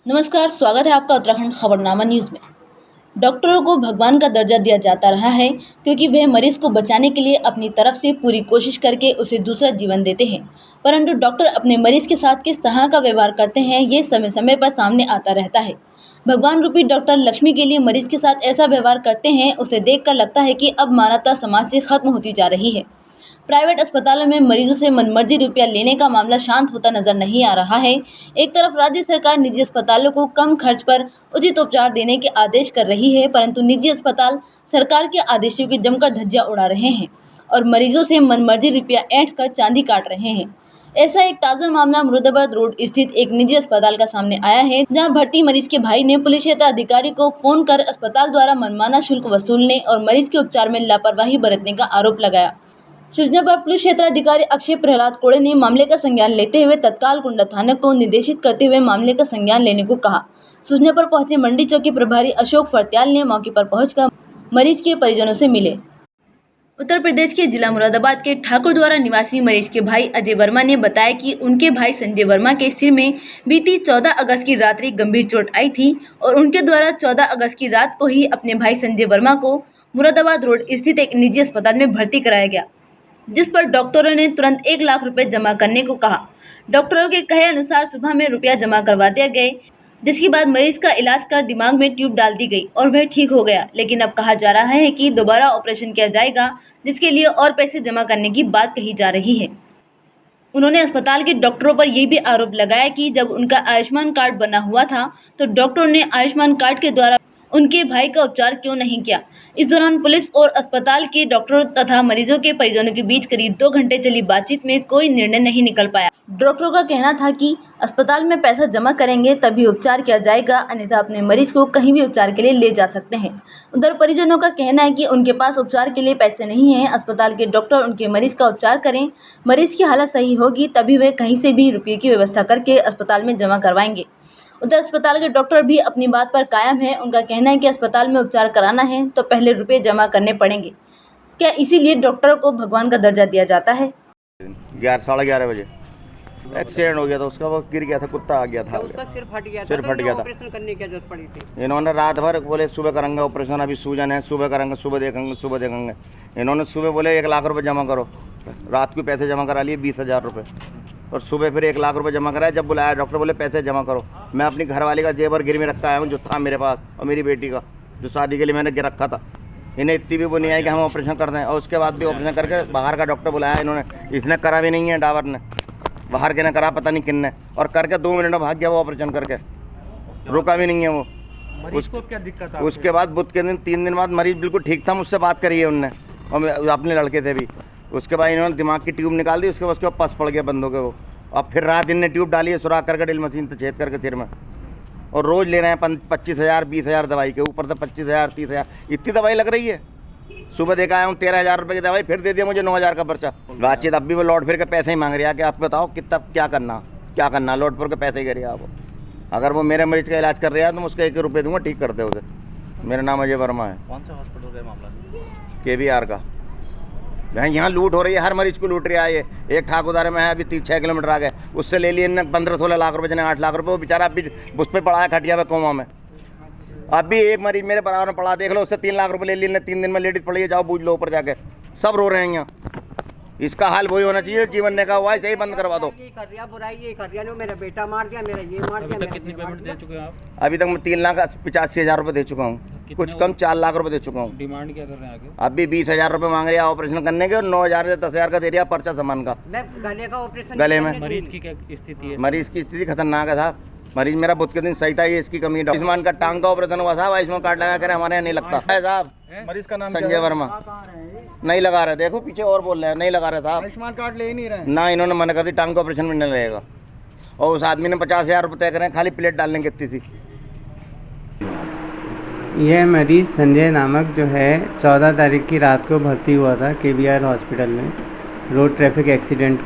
नमस्कार, स्वागत है आपका उत्तराखंड खबरनामा न्यूज़ में। डॉक्टरों को भगवान का दर्जा दिया जाता रहा है क्योंकि वह मरीज को बचाने के लिए अपनी तरफ से पूरी कोशिश करके उसे दूसरा जीवन देते हैं। परंतु डॉक्टर अपने मरीज के साथ किस तरह का व्यवहार करते हैं, ये समय समय पर सामने आता रहता है। भगवान रूपी डॉक्टर लक्ष्मी के लिए मरीज के साथ ऐसा व्यवहार करते हैं, उसे देखकर लगता है कि अब मानवता समाज से खत्म होती जा रही है। प्राइवेट अस्पतालों में मरीजों से मनमर्जी रुपया लेने का मामला शांत होता नजर नहीं आ रहा है। एक तरफ राज्य सरकार निजी अस्पतालों को कम खर्च पर उचित उपचार देने के आदेश कर रही है, परंतु निजी अस्पताल सरकार के आदेशों की जमकर धज्जियां उड़ा रहे हैं और मरीजों से मनमर्जी रुपया ऐंठ कर चांदी काट रहे हैं। ऐसा एक ताज़ा मामला मुरादाबाद रोड स्थित एक निजी अस्पताल का सामने आया है, जहां भर्ती मरीज के भाई ने पुलिस क्षेत्र अधिकारी को फोन कर अस्पताल द्वारा मनमाना शुल्क वसूलने और मरीज के उपचार में लापरवाही बरतने का आरोप लगाया। सूचना पर पुलिस क्षेत्राधिकारी अक्षय प्रहलाद कोड़े ने मामले का संज्ञान लेते हुए तत्काल कुंडा थाना को निर्देशित करते हुए मामले का संज्ञान लेने को कहा। सूचना पर पहुंचे मंडी चौकी प्रभारी अशोक फरत्याल ने मौके पर पहुंचकर मरीज के परिजनों से मिले। उत्तर प्रदेश के जिला मुरादाबाद के ठाकुरद्वारा निवासी मरीज के भाई अजय वर्मा ने बताया कि उनके भाई संजय वर्मा के सिर में बीती 14 अगस्त की रात्रि गंभीर चोट आई थी और उनके द्वारा 14 अगस्त की रात को ही अपने भाई संजय वर्मा को मुरादाबाद रोड स्थित एक निजी अस्पताल में भर्ती कराया गया, जिस पर डॉक्टरों ने तुरंत 1 लाख रुपए जमा करने को कहा। डॉक्टरों के कहे अनुसार सुबह में रुपया जमा करवा दिया गए, जिसके बाद मरीज का इलाज कर दिमाग में ट्यूब डाल दी गई और वह ठीक हो गया। लेकिन अब कहा जा रहा है कि दोबारा ऑपरेशन किया जाएगा, जिसके लिए और पैसे जमा करने की बात कही जा रही है। उन्होंने अस्पताल के डॉक्टरों पर यह भी आरोप लगाया कि जब उनका आयुष्मान कार्ड बना हुआ था तो डॉक्टरों ने आयुष्मान कार्ड के द्वारा उनके भाई का उपचार क्यों नहीं किया। इस दौरान पुलिस और अस्पताल के डॉक्टरों तथा मरीजों के परिजनों के बीच करीब 2 घंटे चली बातचीत में कोई निर्णय नहीं निकल पाया। डॉक्टरों का कहना था कि अस्पताल में पैसा जमा करेंगे तभी उपचार किया जाएगा, अन्यथा अपने मरीज को कहीं भी उपचार के लिए ले जा सकते हैं। उधर परिजनों का कहना है कि उनके पास उपचार के लिए पैसे नहीं हैं। अस्पताल के डॉक्टर उनके मरीज का उपचार करें, मरीज की हालत सही होगी तभी वे कहीं से भी रुपये की व्यवस्था करके अस्पताल में जमा करवाएंगे। उधर अस्पताल के डॉक्टर भी अपनी बात पर कायम है। उनका कहना है कि अस्पताल में उपचार कराना है तो पहले रुपए जमा करने पड़ेंगे। क्या इसीलिए डॉक्टर को भगवान का दर्जा दिया जाता है? 11:30 बजे एक्सीडेंट हो गया था उसका, वो गिर गया था, कुत्ता आ गया था, उसका सिर फट गया था, ऑपरेशन करने की जरूरत पड़ी थी। इन्होंने रात भर बोले सुबह करेंगे ऑपरेशन, अभी सूजन है, सुबह करेंगे, सुबह देखेंगे। इन्होंने सुबह बोले 1 लाख रुपए जमा करो, रात को पैसे जमा करा लिए 20,000 रुपये और सुबह फिर 1 लाख रुपए जमा कराया। जब बुलाया डॉक्टर बोले पैसे जमा करो। मैं अपनी घरवाली का जेवर गिरवी रखा आया हूँ जो था मेरे पास, और मेरी बेटी का जो शादी के लिए मैंने गिर रखा था। इन्हें इतनी भी वो नहीं आई कि हम ऑपरेशन कर दें, और उसके बाद भी ऑपरेशन करके बाहर का डॉक्टर बुलाया इन्होंने, इसने करा भी नहीं है, डावर ने बाहर के ने करा पता नहीं किन ने, और करके 2 मिनट में भाग गया वो ऑपरेशन करके, रुका भी नहीं है वो। उसको क्या दिक्कत है? उसके बाद बुध के दिन 3 दिन बाद मरीज बिल्कुल ठीक था, मुझसे बात करी है उनने और अपने लड़के से भी। उसके बाद इन्होंने दिमाग की ट्यूब निकाल दी, उसके बाद उसके पस पड़ गया बंदों के वो, और फिर रात दिन ने ट्यूब डाली है सुराख करके ड्रिल मशीन से छेद करके सिर में, और रोज़ ले रहे हैं 25,000 20,000 दवाई के ऊपर से 25,000 30,000 इतनी दवाई लग रही है। सुबह देखा आया हूँ 13,000 रुपये की दवाई, फिर दे दिया मुझे 9,000 का पर्चा। बातचीत अब भी वो लौट फिर के पैसे ही मांग रही है कि आप बताओ कितना क्या करना, लौट फिर के पैसे ही करिए आप। अगर वो मेरे मरीज का इलाज कर रहे हैं तो मैं उसका 1 रुपये दूंगा, ठीक कर दे उसे। मेरा नाम अजय वर्मा है। कौन सा हॉस्पिटल का मामला? KBR का। यहाँ लूट हो रही है, हर मरीज को लूट रहा है ये। एक ठाकुरद्वारे में है, अभी 6 किलोमीटर आ गए, उससे ले लिए 15-16 लाख रुपये, 8 लाख रुपये। वो बेचारा अभी उस पर पड़ा है खटिया पे कोमा में। अभी एक मरीज मेरे बराबर में पड़ा, देख लो, उससे 3 लाख रुपये ले लिए, 3 दिन में लेडीज पड़ी है, जाओ बूझ लो ऊपर जाके, सब रो रहे हैं यहाँ। इसका हाल वही होना चाहिए, जीवन ने कहा हुआ है, सही बंद करवा दो। ये कर रहा बुराई, ये कर रहा, मेरा बेटा मार दिया, मेरा ये मार दिया। कितनी पेमेंट दे चुके हैं आप? अभी तक मैं 3,85,000 रुपये दे चुका हूँ, कुछ कम 4 लाख रुपए दे चुका हूँ। डिमांड क्या कर रहे हैं आगे? अभी 20,000 रुपये मांग रहे हैं ऑपरेशन करने के, और 9,000 से 10,000 का दे दिया पर्चा सामान का। गले का ऑपरेशन, गले में। मरीज की क्या स्थिति है? मरीज की स्थिति खतरनाक है साहब। मरीज मेरा बुध के दिन सही था, ये इसकी कमी है। आयुष्मान का टांग का ऑपरेशन हुआ साहब, आयुष्मान कार्ड लगा कर हमारे यहाँ नहीं लगता है साहब। मरीज का नाम संजय वर्मा। नहीं लगा रहे, देखो पीछे और बोल रहे हैं, नहीं लगा रहे साहब। आयुष्मान कार्ड ले ही नहीं रहे ना, इन्होंने मना कर दी, टांग का ऑपरेशन में नहीं रहेगा। और उस आदमी ने 50,000 रुपये तय करें, खाली प्लेट डालने की इतनी सी। यह मरीज़ संजय नामक जो है 14 तारीख की रात को भर्ती हुआ था KBR हॉस्पिटल में। रोड ट्रैफिक एक्सीडेंट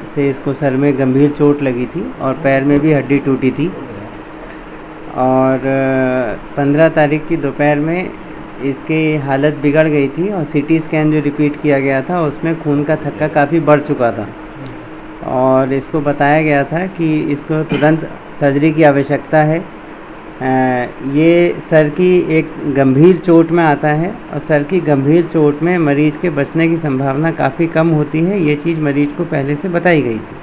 से इसको सर में गंभीर चोट लगी थी और पैर में भी हड्डी टूटी थी, और 15 तारीख की दोपहर में इसकी हालत बिगड़ गई थी, और CT स्कैन जो रिपीट किया गया था उसमें खून का थक्का काफ़ी बढ़ चुका था, और इसको बताया गया था कि इसको तुरंत सर्जरी की आवश्यकता है। ये सर की एक गंभीर चोट में आता है और सर की गंभीर चोट में मरीज़ के बचने की संभावना काफ़ी कम होती है। ये चीज़ मरीज़ को पहले से बताई गई थी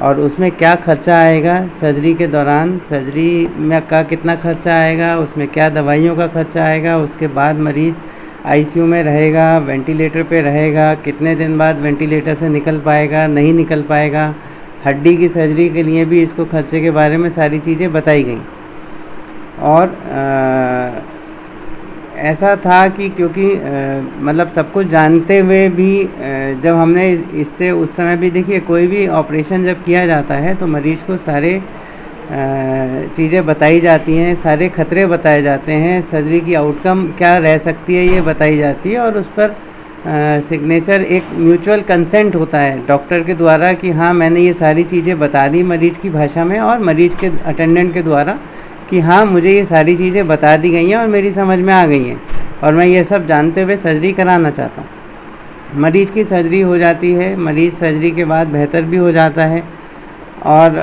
और उसमें क्या खर्चा आएगा सर्जरी के दौरान, सर्जरी में का कितना खर्चा आएगा, उसमें क्या दवाइयों का खर्चा आएगा, उसके बाद मरीज़ आईसीयू में रहेगा, वेंटिलेटर पे रहेगा, कितने दिन बाद वेंटिलेटर से निकल पाएगा, नहीं निकल पाएगा, हड्डी की सर्जरी के लिए भी इसको खर्चे के बारे में सारी चीज़ें बताई गई। और ऐसा था कि क्योंकि मतलब सब कुछ जानते हुए भी जब हमने इससे उस समय भी देखिए कोई भी ऑपरेशन जब किया जाता है तो मरीज़ को सारे चीज़ें बताई जाती हैं, सारे खतरे बताए जाते हैं, सर्जरी की आउटकम क्या रह सकती है ये बताई जाती है और उस पर सिग्नेचर एक म्यूचुअल कंसेंट होता है डॉक्टर के द्वारा कि हाँ मैंने ये सारी चीज़ें बता दी मरीज़ की भाषा में और मरीज़ के अटेंडेंट के द्वारा कि हाँ मुझे ये सारी चीज़ें बता दी गई हैं और मेरी समझ में आ गई हैं और मैं ये सब जानते हुए सर्जरी कराना चाहता हूँ। मरीज़ की सर्जरी हो जाती है, मरीज़ सर्जरी के बाद बेहतर भी हो जाता है और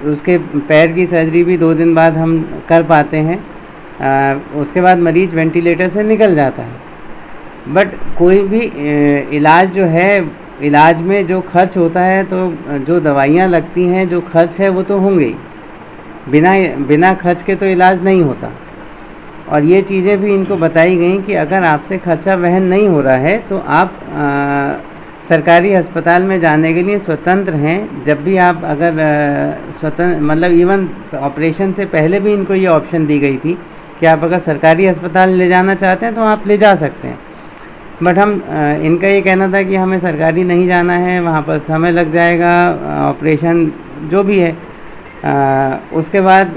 उसके पैर की सर्जरी भी 2 दिन बाद हम कर पाते हैं। उसके बाद मरीज़ वेंटिलेटर से निकल जाता है। बट कोई भी इलाज जो है, इलाज में जो खर्च होता है तो जो दवाइयाँ लगती हैं, जो खर्च है वो तो होंगे ही, बिना खर्च के तो इलाज नहीं होता। और ये चीज़ें भी इनको बताई गई कि अगर आपसे खर्चा वहन नहीं हो रहा है तो आप सरकारी अस्पताल में जाने के लिए स्वतंत्र हैं। जब भी आप अगर स्वतंत्र मतलब इवन ऑपरेशन से पहले भी इनको ये ऑप्शन दी गई थी कि आप अगर सरकारी अस्पताल ले जाना चाहते हैं तो आप ले जा सकते हैं। बट हम इनका ये कहना था कि हमें सरकारी नहीं जाना है, वहाँ पर समय लग जाएगा, ऑपरेशन जो भी है। उसके बाद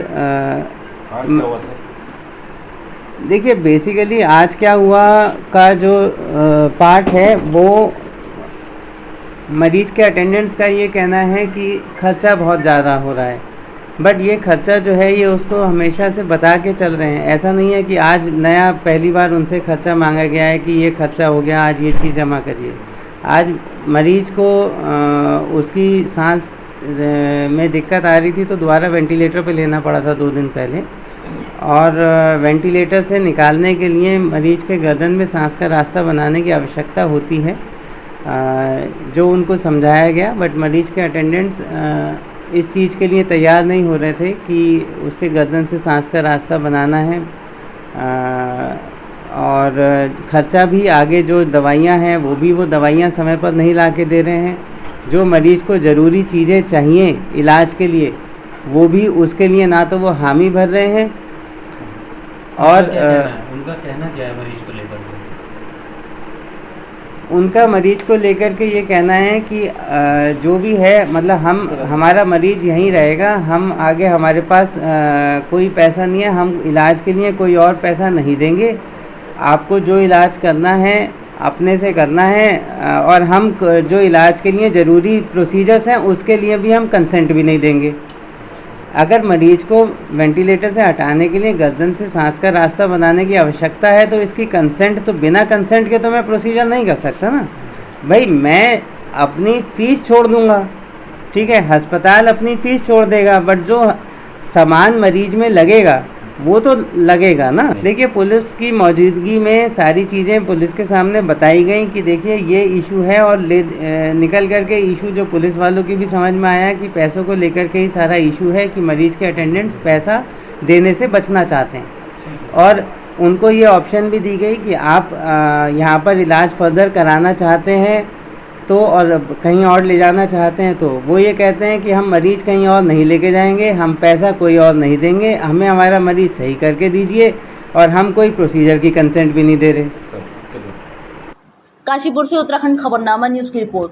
देखिए बेसिकली आज क्या हुआ का जो पार्ट है वो मरीज़ के अटेंडेंट्स का ये कहना है कि खर्चा बहुत ज़्यादा हो रहा है। बट ये खर्चा जो है ये उसको हमेशा से बता के चल रहे हैं। ऐसा नहीं है कि आज नया पहली बार उनसे खर्चा मांगा गया है कि ये खर्चा हो गया, आज ये चीज़ जमा करिए। आज मरीज़ को उसकी सांस में दिक्कत आ रही थी तो दोबारा वेंटिलेटर पे लेना पड़ा था 2 दिन पहले और वेंटिलेटर से निकालने के लिए मरीज़ के गर्दन में सांस का रास्ता बनाने की आवश्यकता होती है, जो उनको समझाया गया। बट मरीज़ के अटेंडेंट्स इस चीज़ के लिए तैयार नहीं हो रहे थे कि उसके गर्दन से सांस का रास्ता बनाना है। और ख़र्चा भी आगे जो दवाइयाँ हैं वो दवाइयाँ समय पर नहीं ला के दे रहे हैं। जो मरीज़ को ज़रूरी चीज़ें चाहिए इलाज के लिए वो भी उसके लिए ना तो वो हामी भर रहे हैं और उनका कहना क्या है मरीज़ को लेकर? उनका मरीज़ को लेकर के ये कहना है कि जो भी है मतलब हमारा मरीज़ यहीं रहेगा, हम आगे हमारे पास कोई पैसा नहीं है, हम इलाज के लिए कोई और पैसा नहीं देंगे, आपको जो इलाज करना है अपने से करना है और हम जो इलाज के लिए ज़रूरी प्रोसीजर्स हैं उसके लिए भी हम कंसेंट भी नहीं देंगे। अगर मरीज़ को वेंटिलेटर से हटाने के लिए गर्दन से सांस का रास्ता बनाने की आवश्यकता है तो इसकी कंसेंट तो बिना कंसेंट के तो मैं प्रोसीजर नहीं कर सकता ना भाई। मैं अपनी फ़ीस छोड़ दूंगा, ठीक है, अस्पताल अपनी फ़ीस छोड़ देगा, बट जो सामान मरीज़ में लगेगा वो तो लगेगा ना। देखिए पुलिस की मौजूदगी में सारी चीज़ें पुलिस के सामने बताई गई कि देखिए ये इशू है और निकल कर के इशू जो पुलिस वालों की भी समझ में आया कि पैसों को लेकर के ही सारा इशू है कि मरीज़ के अटेंडेंट्स पैसा देने से बचना चाहते हैं। और उनको ये ऑप्शन भी दी गई कि आप यहाँ पर इलाज फर्दर कराना चाहते हैं तो और कहीं और ले जाना चाहते हैं तो वो ये कहते हैं कि हम मरीज़ कहीं और नहीं लेके जाएंगे, हम पैसा कोई और नहीं देंगे, हमें हमारा मरीज़ सही करके दीजिए और हम कोई प्रोसीजर की कंसेंट भी नहीं दे रहे। काशीपुर से उत्तराखंड खबरनामा न्यूज़ की रिपोर्ट।